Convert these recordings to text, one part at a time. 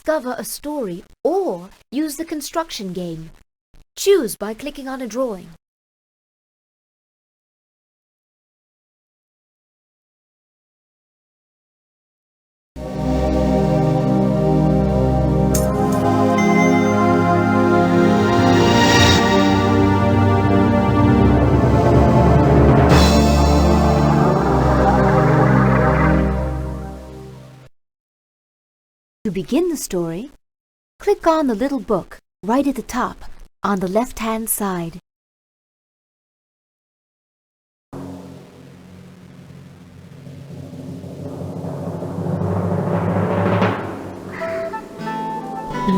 discover a story or use the construction game. Choose by clicking on a drawing. To begin the story, click on the little book right at the top on the left-hand side.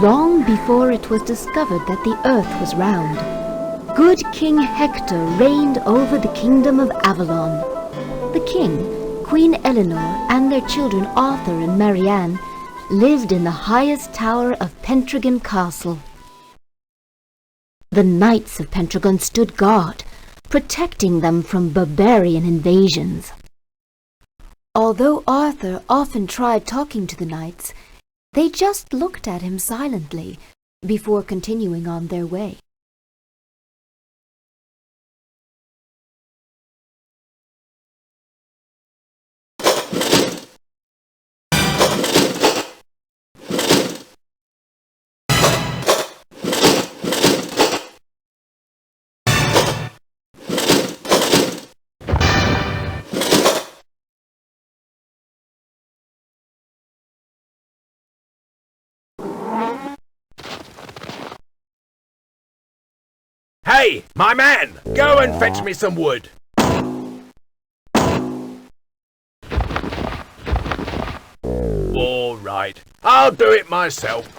Long before it was discovered that the earth was round, good King Hector reigned over the kingdom of Avalon. The king, Queen Eleanor, and their children Arthur and Marianne lived in the highest tower of Pentragon Castle. The knights of Pentragon stood guard, protecting them from barbarian invasions. Although Arthur often tried talking to the knights, they just looked at him silently before continuing on their way. Hey, my man! Go and fetch me some wood! All right, I'll do it myself.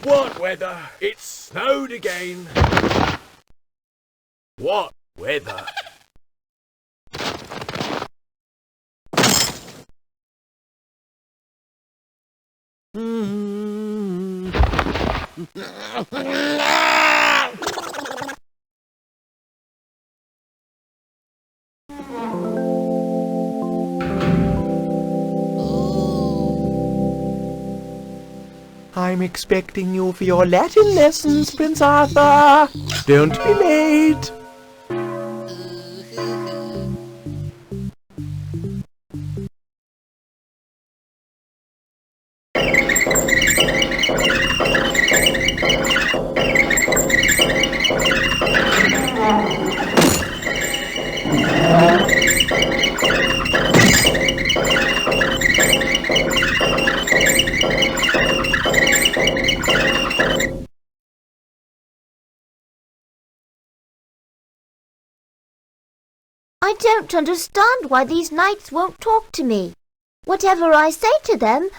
What weather? It snowed again. What weather? I'm expecting you for your Latin lessons, Prince Arthur. Don't be late. I don't understand why these knights won't talk to me. Whatever I say to them,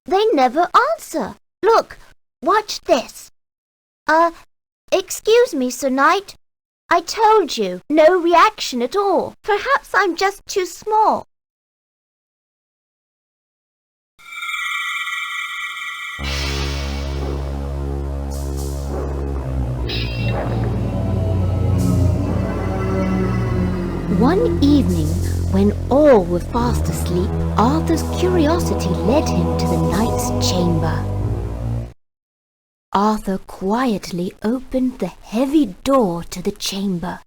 they never answer. Look, watch this. Excuse me, Sir Knight. I told you, no reaction at all. Perhaps I'm just too small. One evening, when all were fast asleep, Arthur's curiosity led him to the knight's chamber. Arthur quietly opened the heavy door to the chamber.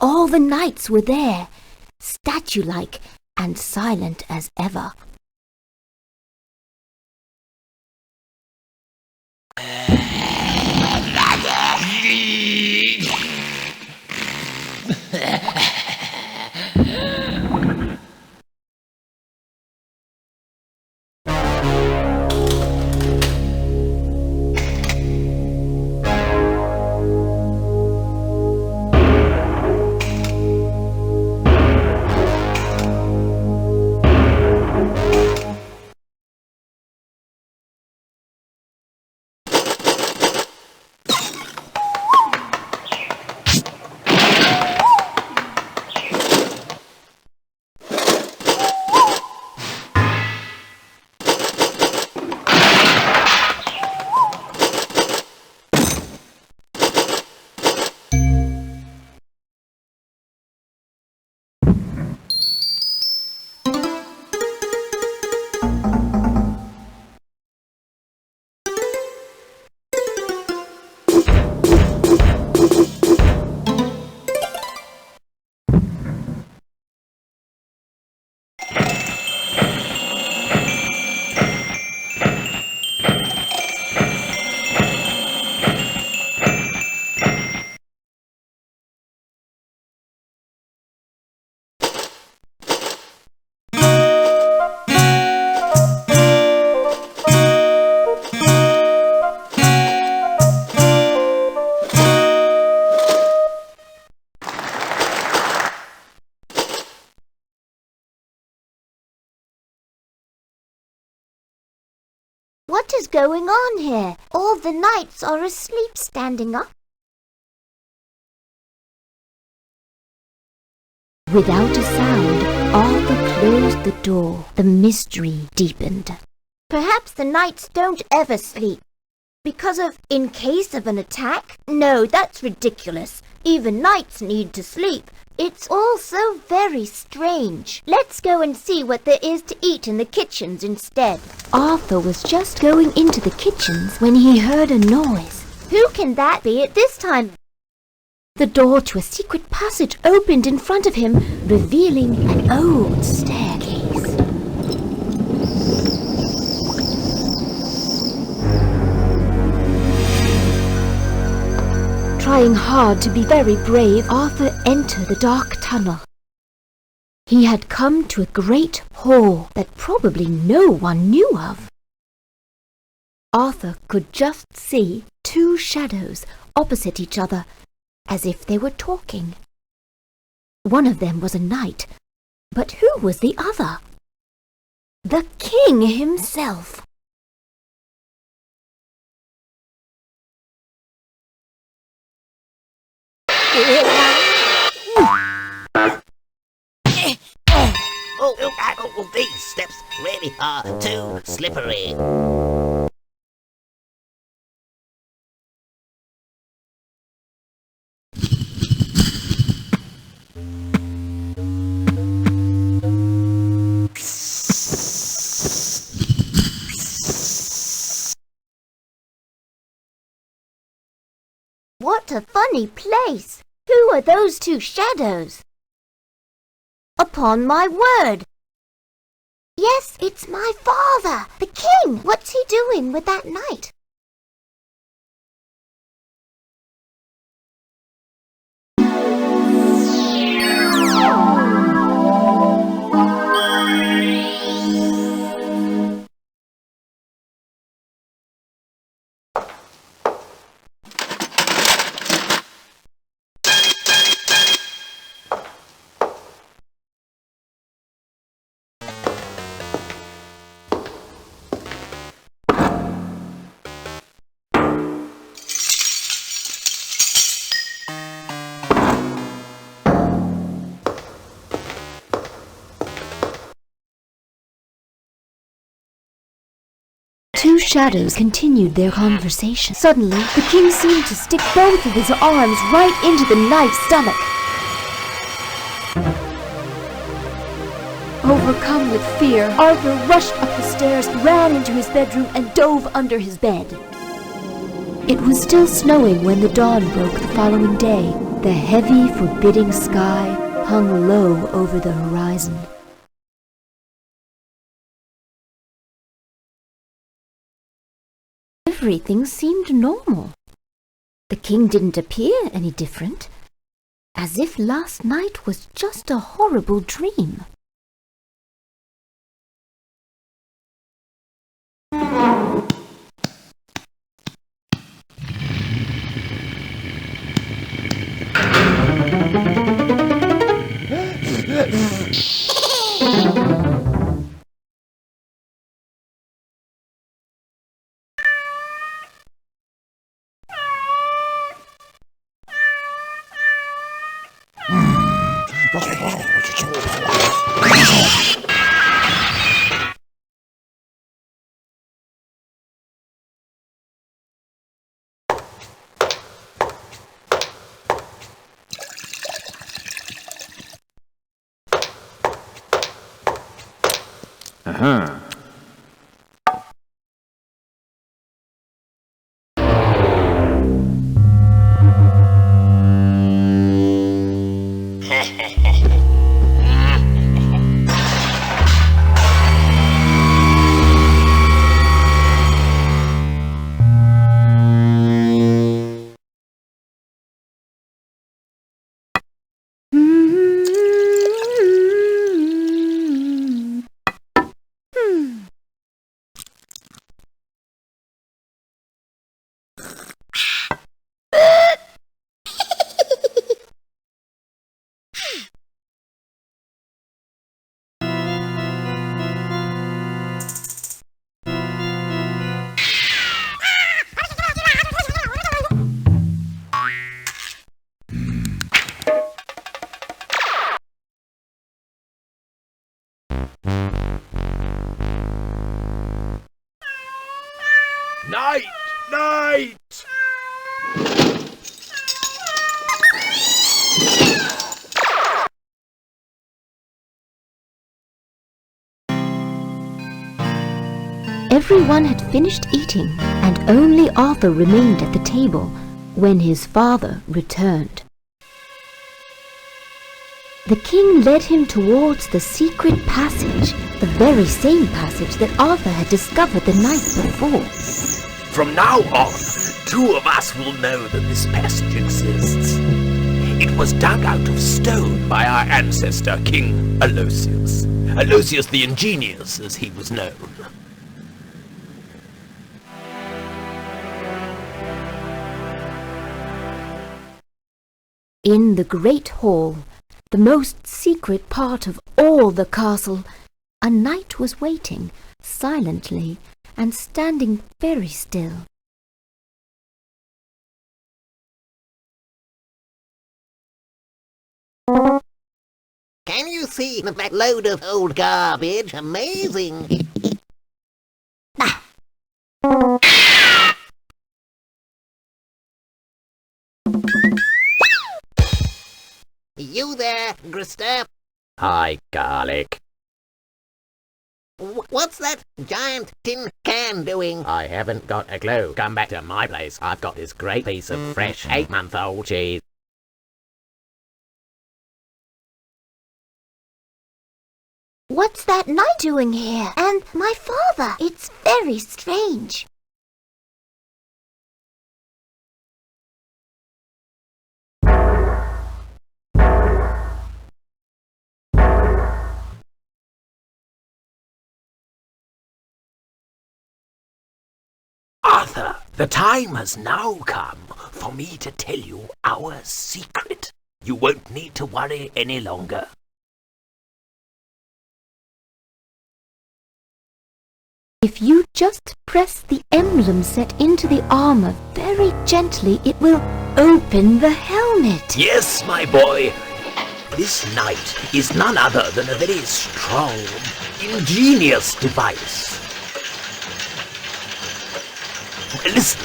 All the knights were there, statue-like and silent as ever. going on here? All the knights are asleep standing up. Without a sound, Arthur closed the door. The mystery deepened. Perhaps the knights don't ever sleep. Because of in case of an attack? No, that's ridiculous. Even knights need to sleep. It's all so very strange. Let's go and see what there is to eat in the kitchens instead. Arthur was just going into the kitchens when he heard a noise. Who can that be at this time? The door to a secret passage opened in front of him, revealing an old staircase. Trying hard to be very brave, Arthur entered the dark tunnel. He had come to a great hall that probably no one knew of. Arthur could just see two shadows opposite each other, as if they were talking. One of them was a knight, but who was the other? The king himself. These steps really are too slippery. What a funny place! Who are those two shadows? Upon my word! Yes, it's my father, the king! What's he doing with that knight? Two shadows continued their conversation. Suddenly, the king seemed to stick both of his arms right into the knight's stomach. Overcome with fear, Arthur rushed up the stairs, ran into his bedroom, and dove under his bed. It was still snowing when the dawn broke the following day. The heavy, forbidding sky hung low over the horizon. Everything seemed normal. The king didn't appear any different, as if last night was just a horrible dream. Night! Everyone had finished eating, and only Arthur remained at the table when his father returned. The king led him towards the secret passage, the very same passage that Arthur had discovered the night before. From now on, two of us will know that this passage exists. It was dug out of stone by our ancestor, King Aloysius. Aloysius the Ingenious, as he was known. In the great hall, the most secret part of all the castle, a knight was waiting, silently, and standing very still. Can you see that load of old garbage? Amazing. You there, Grister? Hi, Garlic. What's that giant tin can doing? I haven't got a clue. Come back to my place. I've got this great piece of fresh 8-month-old cheese. What's that knight doing here? And my father? It's very strange. Arthur, the time has now come for me to tell you our secret. You won't need to worry any longer. If you just press the emblem set into the armor very gently, it will open the helmet. Yes, my boy. This knight is none other than a very strong, ingenious device. Listen,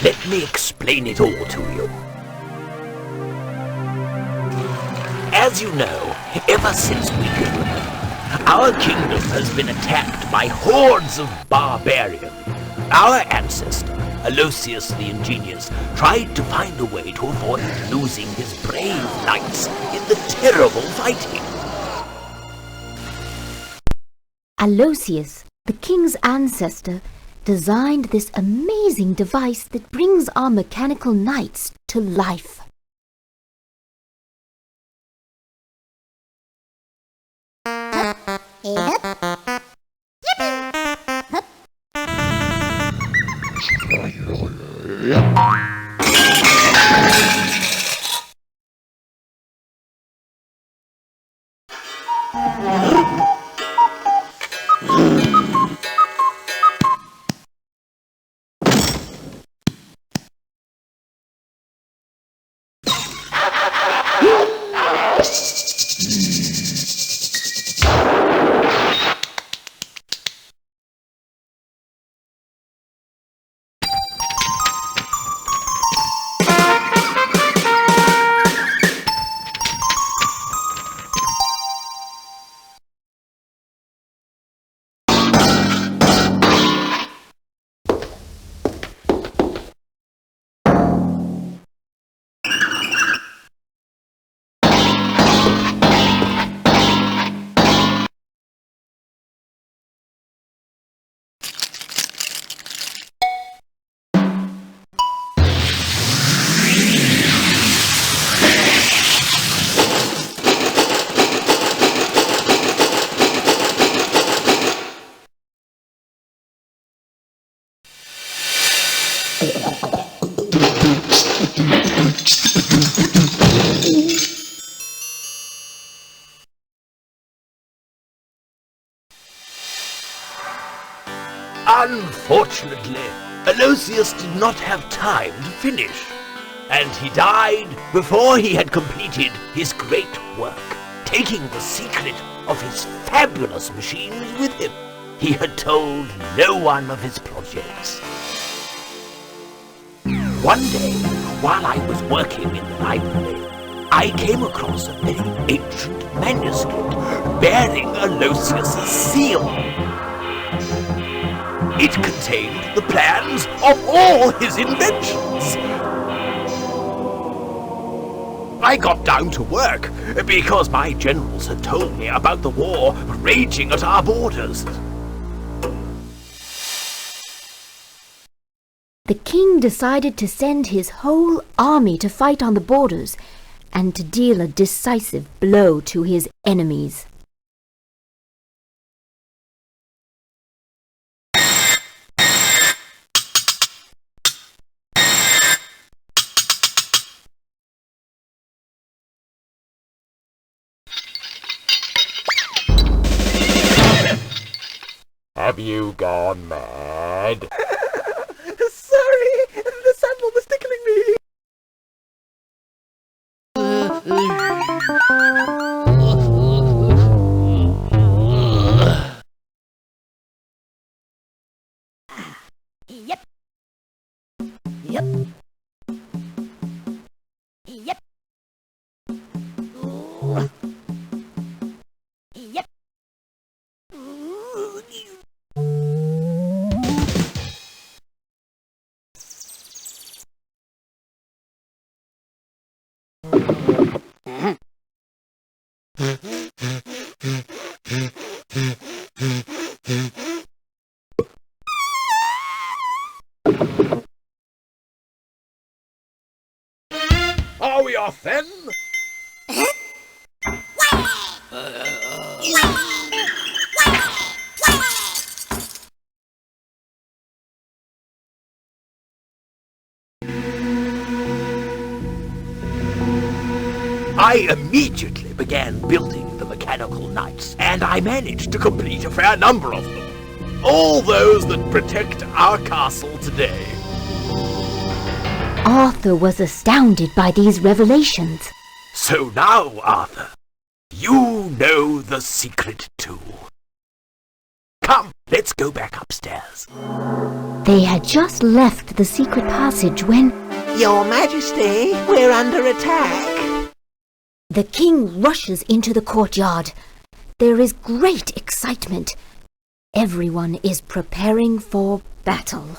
let me explain it all to you. As you know, ever since we can remember, our kingdom has been attacked by hordes of barbarians. Our ancestor, Aloysius the Ingenious, tried to find a way to avoid losing his brave knights in the terrible fighting. Aloysius, the king's ancestor, designed this amazing device that brings our mechanical knights to life. Unfortunately, Aloysius did not have time to finish, and he died before he had completed his great work, taking the secret of his fabulous machines with him. He had told no one of his projects. One day, while I was working in the library, I came across a very ancient manuscript bearing Aloysius' seal. It contained the plans of all his inventions. I got down to work because my generals had told me about the war raging at our borders. The king decided to send his whole army to fight on the borders and to deal a decisive blow to his enemies. Have you gone mad? Sorry, the sandal was tickling me. Yep. Yep. Yep. Ooh. Yep. Ooh. Are we off then? I immediately began building the mechanical knights, and I managed to complete a fair number of them. All those that protect our castle today. Arthur was astounded by these revelations. So now, Arthur, you know the secret too. Come, let's go back upstairs. They had just left the secret passage when Your Majesty, we're under attack. the king rushes into the courtyard. There is great excitement. Everyone is preparing for battle.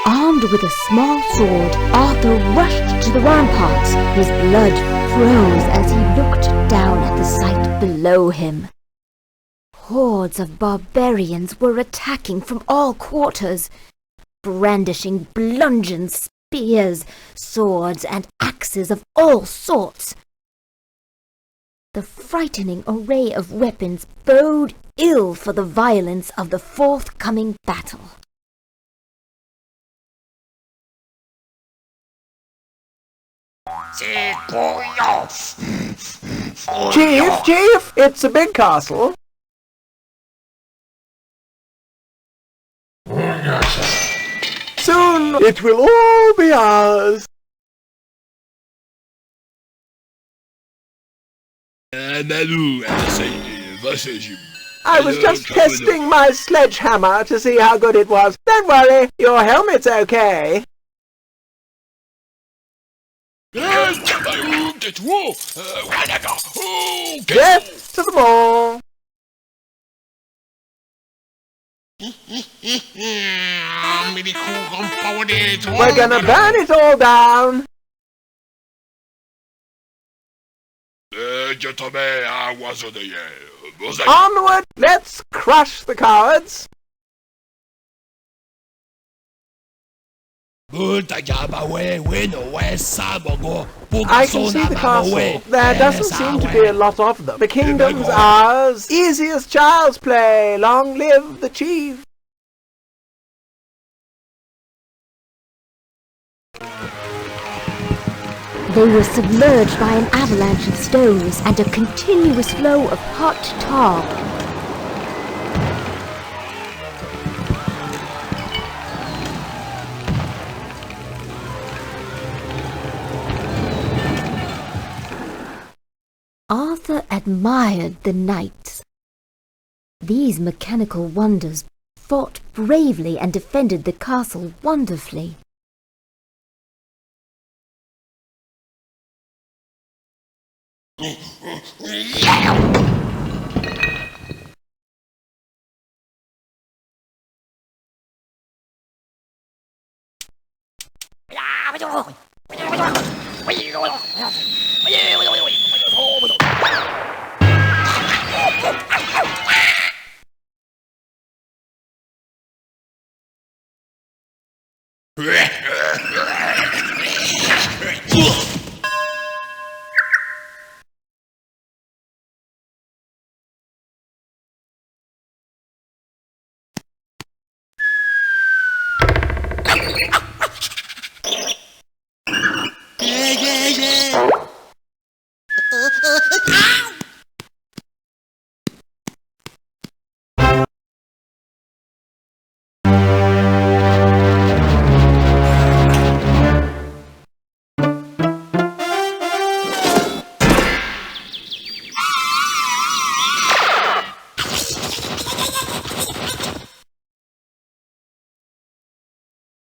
Armed with a small sword, Arthur rushed to the ramparts. His blood froze as he looked down at the sight below him. hordes of barbarians were attacking from all quarters, brandishing bludgeons, spears, swords, and axes of all sorts. The frightening array of weapons bode ill for the violence of the forthcoming battle. Chief, it's a big castle. Soon it will all be ours. I was just testing my sledgehammer to see how good it was. Don't worry, your helmet's okay. Death to them all. We're gonna burn it all down. Onward, let's crush the cowards. I can see the castle. There doesn't seem to be a lot of them. The kingdom's ours. Easy as child's play. Long live the chief. They were submerged by an avalanche of stones and a continuous flow of hot tar. Arthur admired the knights. These mechanical wonders fought bravely and defended the castle wonderfully.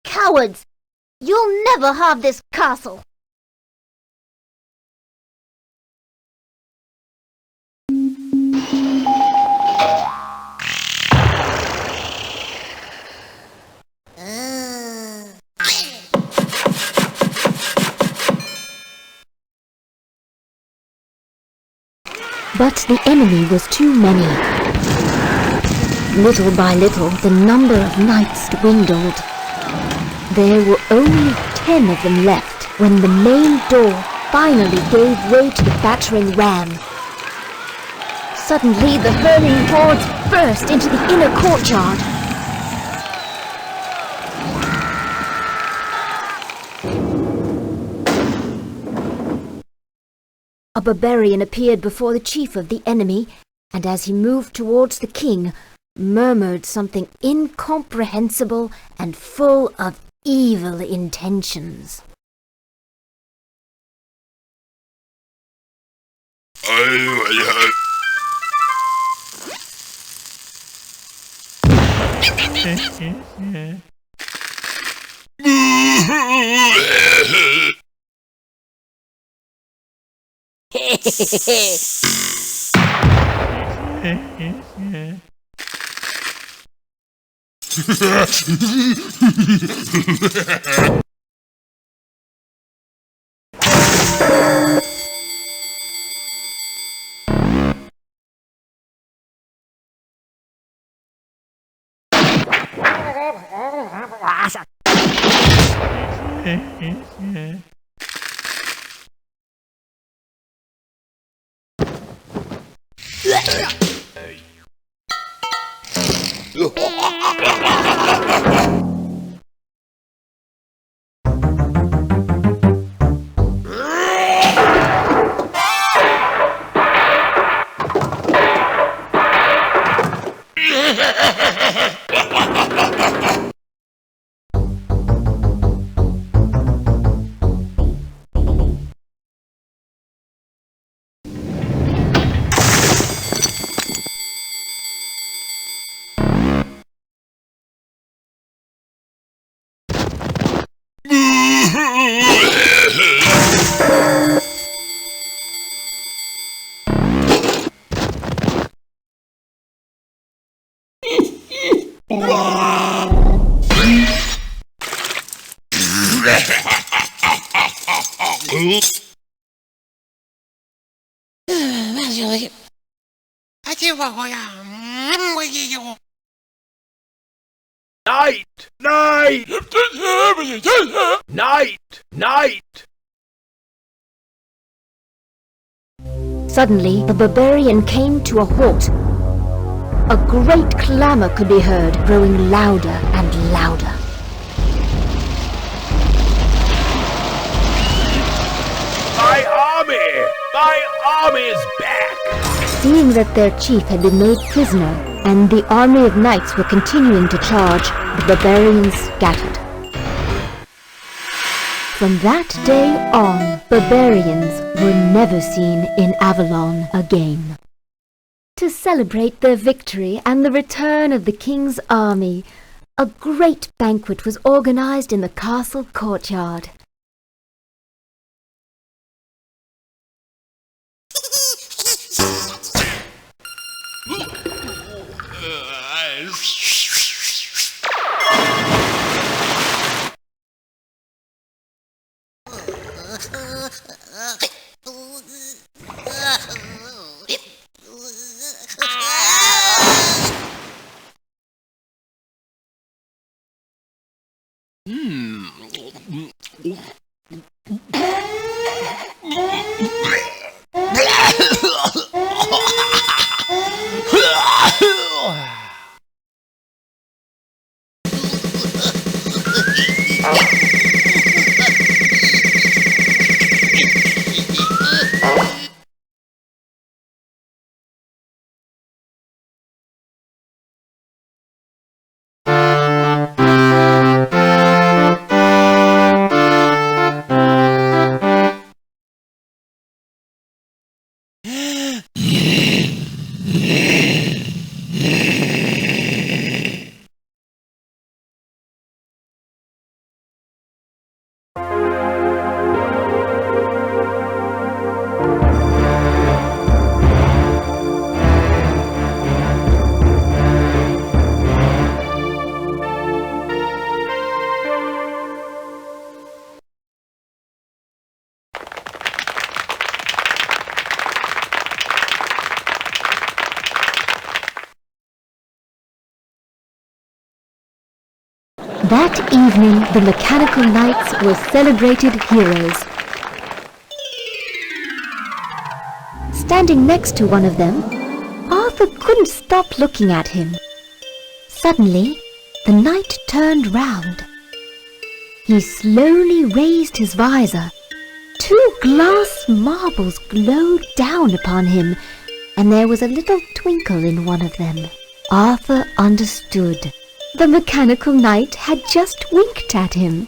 Cowards! You'll never have this castle! But the enemy was too many. Little by little, the number of knights dwindled. There were only 10 of them left when the main door finally gave way to the battering ram. Suddenly, the hurling hordes burst into the inner courtyard. A barbarian appeared before the chief of the enemy, and as he moved towards the king, murmured something incomprehensible and full of evil intentions. Night! Night! Night! Night! Suddenly, the barbarian came to a halt. A great clamor could be heard, growing louder and louder. My army! My army is back! Seeing that their chief had been made prisoner, and the army of knights were continuing to charge, the barbarians scattered. From that day on, barbarians were never seen in Avalon again. To celebrate their victory and the return of the king's army, a great banquet was organized in the castle courtyard. That evening, the mechanical knights were celebrated heroes. Standing next to one of them, Arthur couldn't stop looking at him. Suddenly, the knight turned round. He slowly raised his visor. 2 glass marbles glowed down upon him, and there was a little twinkle in one of them. Arthur understood. The mechanical knight had just winked at him.